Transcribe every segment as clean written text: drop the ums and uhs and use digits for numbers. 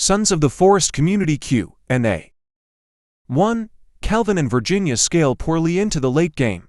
Sons of the Forest Community Q&A. 1. Kelvin and Virginia scale poorly into the late game.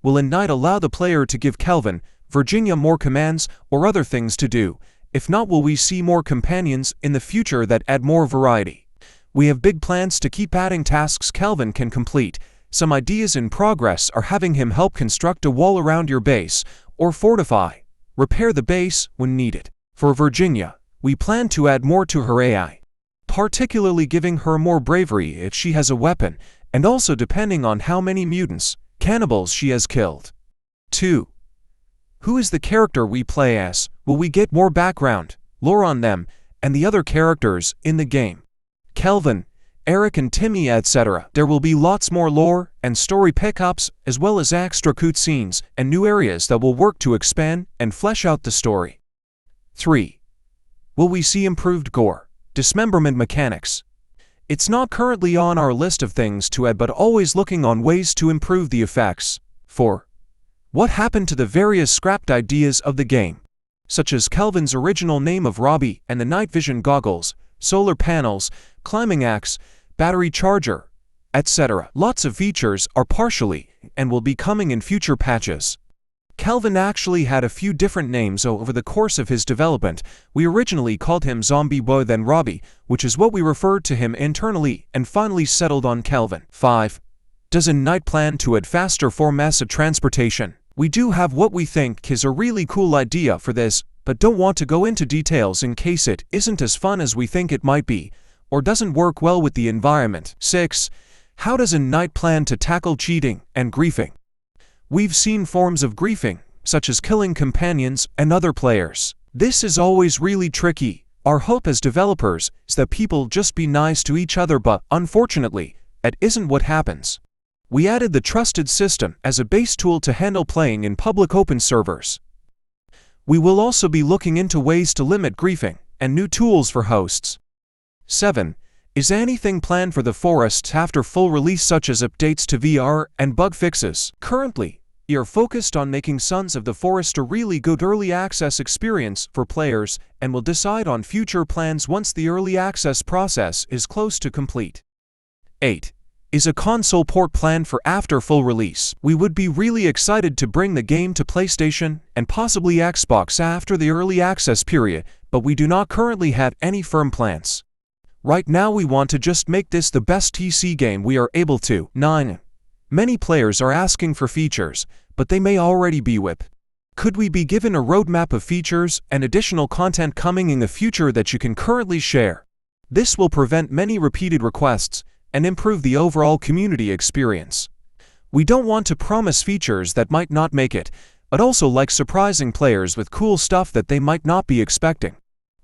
Will Endnight allow the player to give Kelvin, Virginia more commands or other things to do? If not, will we see more companions in the future that add more variety? We have big plans to keep adding tasks Kelvin can complete. Some ideas in progress are having him help construct a wall around your base, or fortify, repair the base when needed. For Virginia, we plan to add more to her AI, particularly giving her more bravery if she has a weapon, and also depending on how many mutants, cannibals she has killed. 2. Who is the character we play as? Will we get more background, lore on them, and the other characters in the game? Kelvin, Eric and Timmy, etc. There will be lots more lore and story pickups, as well as extra cutscenes and new areas that will work to expand and flesh out the story. 3. Will we see improved gore, dismemberment mechanics? It's not currently on our list of things to add, but always looking on ways to improve the effects. 4. What happened to the various scrapped ideas of the game, such as Kelvin's original name of Robbie and the night vision goggles, solar panels, climbing axe, battery charger, etc. Lots of features are partially and will be coming in future patches. Kelvin actually had a few different names over the course of his development. We originally called him Zombie Boy, then Robbie, which is what we referred to him internally, and finally settled on Kelvin. 5. Does Endnight plan to add faster forms of transportation? We do have what we think is a really cool idea for this, but don't want to go into details in case it isn't as fun as we think it might be, or doesn't work well with the environment. 6. How does Endnight plan to tackle cheating and griefing? We've seen forms of griefing, such as killing companions and other players. This is always really tricky. Our hope as developers is that people just be nice to each other, but unfortunately, that isn't what happens. We added the trusted system as a base tool to handle playing in public open servers. We will also be looking into ways to limit griefing and new tools for hosts. 7. Is anything planned for the forests after full release, such as updates to VR and bug fixes? Currently, we are focused on making Sons of the Forest a really good early access experience for players, and will decide on future plans once the early access process is close to complete. 8. Is a console port planned for after full release? We would be really excited to bring the game to PlayStation and possibly Xbox after the early access period, but we do not currently have any firm plans. Right now we want to just make this the best TC game we are able to. 9. Many players are asking for features, but they may already be WIP. Could we be given a roadmap of features and additional content coming in the future that you can currently share? This will prevent many repeated requests and improve the overall community experience. We don't want to promise features that might not make it, but also like surprising players with cool stuff that they might not be expecting.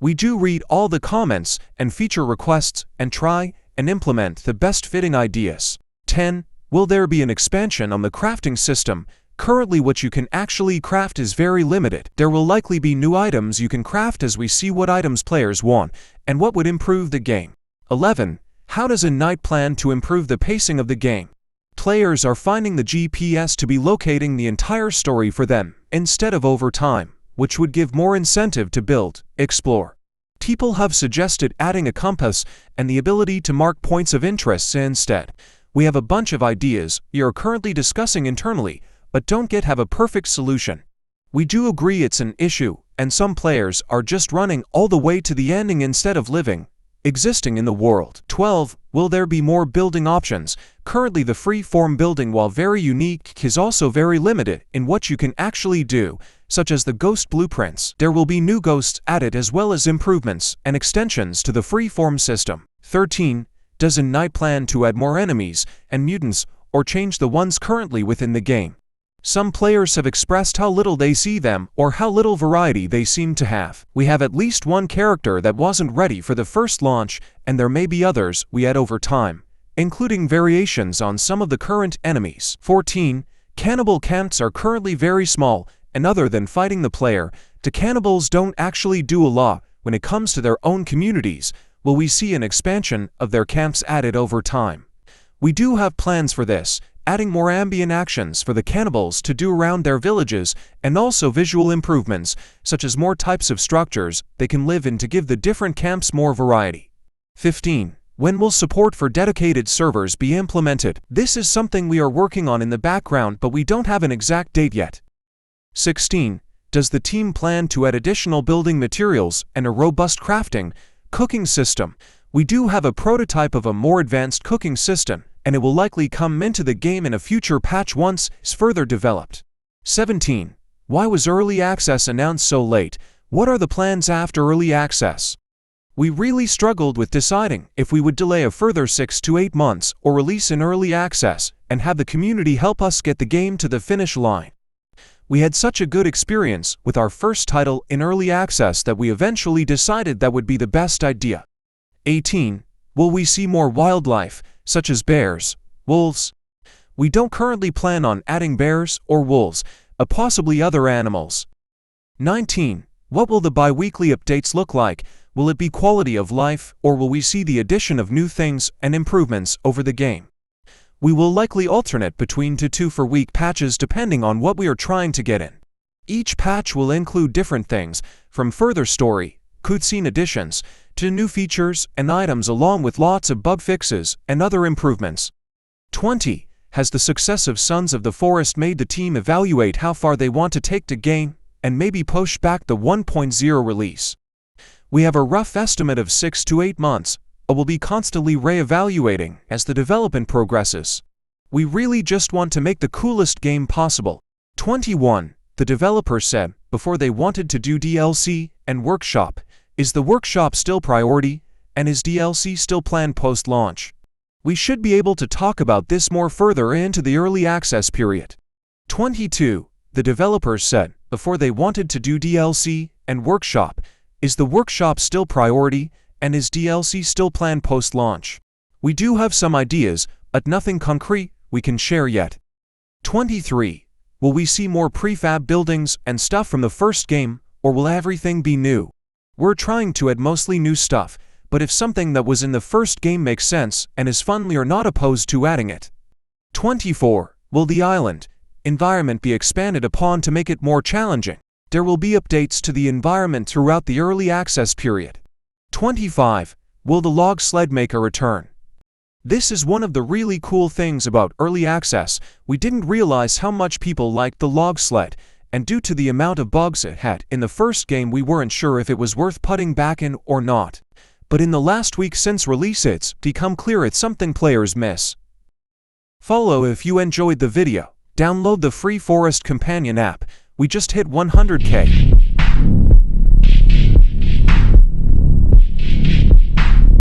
We do read all the comments and feature requests and try and implement the best fitting ideas. 10. Will there be an expansion on the crafting system? Currently what you can actually craft is very limited. There will likely be new items you can craft as we see what items players want and what would improve the game. 11. How does Endnight plan to improve the pacing of the game? Players are finding the GPS to be locating the entire story for them instead of over time, which would give more incentive to build, explore. People have suggested adding a compass and the ability to mark points of interest instead. We have a bunch of ideas we are currently discussing internally, but don't yet have a perfect solution. We do agree it's an issue, and some players are just running all the way to the ending instead of existing in the world. 12. Will there be more building options? Currently the free-form building, while very unique, is also very limited in what you can actually do, such as the ghost blueprints. There will be new ghosts added as well as improvements and extensions to the free-form system. 13. Does Endnight plan to add more enemies and mutants, or change the ones currently within the game? Some players have expressed how little they see them or how little variety they seem to have. We have at least one character that wasn't ready for the first launch, and there may be others we add over time, including variations on some of the current enemies. 14. Cannibal camps are currently very small, and other than fighting the player, the cannibals don't actually do a lot when it comes to their own communities. Will we see an expansion of their camps added over time? We do have plans for this, adding more ambient actions for the cannibals to do around their villages, and also visual improvements, such as more types of structures they can live in to give the different camps more variety. 15. When will support for dedicated servers be implemented? This is something we are working on in the background, but we don't have an exact date yet. 16. Does the team plan to add additional building materials and a robust crafting, cooking system? We do have a prototype of a more advanced cooking system, and it will likely come into the game in a future patch once it's further developed. 17. Why was early access announced so late? What are the plans after early access? We really struggled with deciding if we would delay a further 6 to 8 months or release in early access and have the community help us get the game to the finish line. We had such a good experience with our first title in early access that we eventually decided that would be the best idea. 18. Will we see more wildlife, such as bears, wolves? We don't currently plan on adding bears or wolves, possibly other animals. 19. What will the bi-weekly updates look like? Will it be quality of life, or will we see the addition of new things and improvements over the game? We will likely alternate between 2 to 4 week patches depending on what we are trying to get in. Each patch will include different things, from further story, cutscene additions, to new features and items along with lots of bug fixes and other improvements. 20. Has the success of Sons of the Forest made the team evaluate how far they want to take the game, and maybe push back the 1.0 release? We have a rough estimate of 6 to 8 months, but we'll be constantly re-evaluating as the development progresses. We really just want to make the coolest game possible. 21. The developer said before they wanted to do DLC and workshop. Is the workshop still priority, and is DLC still planned post-launch? We should be able to talk about this more further into the early access period. 22. The developer said before they wanted to do DLC and workshop. Is the workshop still priority, and is DLC still planned post-launch? We do have some ideas, but nothing concrete we can share yet. 23. Will we see more prefab buildings and stuff from the first game, or will everything be new? We're trying to add mostly new stuff, but if something that was in the first game makes sense and is fun, we are not opposed to adding it. 24. Will the island environment be expanded upon to make it more challenging? There will be updates to the environment throughout the early access period. 25. Will the Log Sled maker return? This is one of the really cool things about early access. We didn't realize how much people liked the Log Sled, and due to the amount of bugs it had in the first game, we weren't sure if it was worth putting back in or not. But in the last week since release, it's become clear it's something players miss. Follow if you enjoyed the video. Download the free Forest Companion app. We just hit 100K.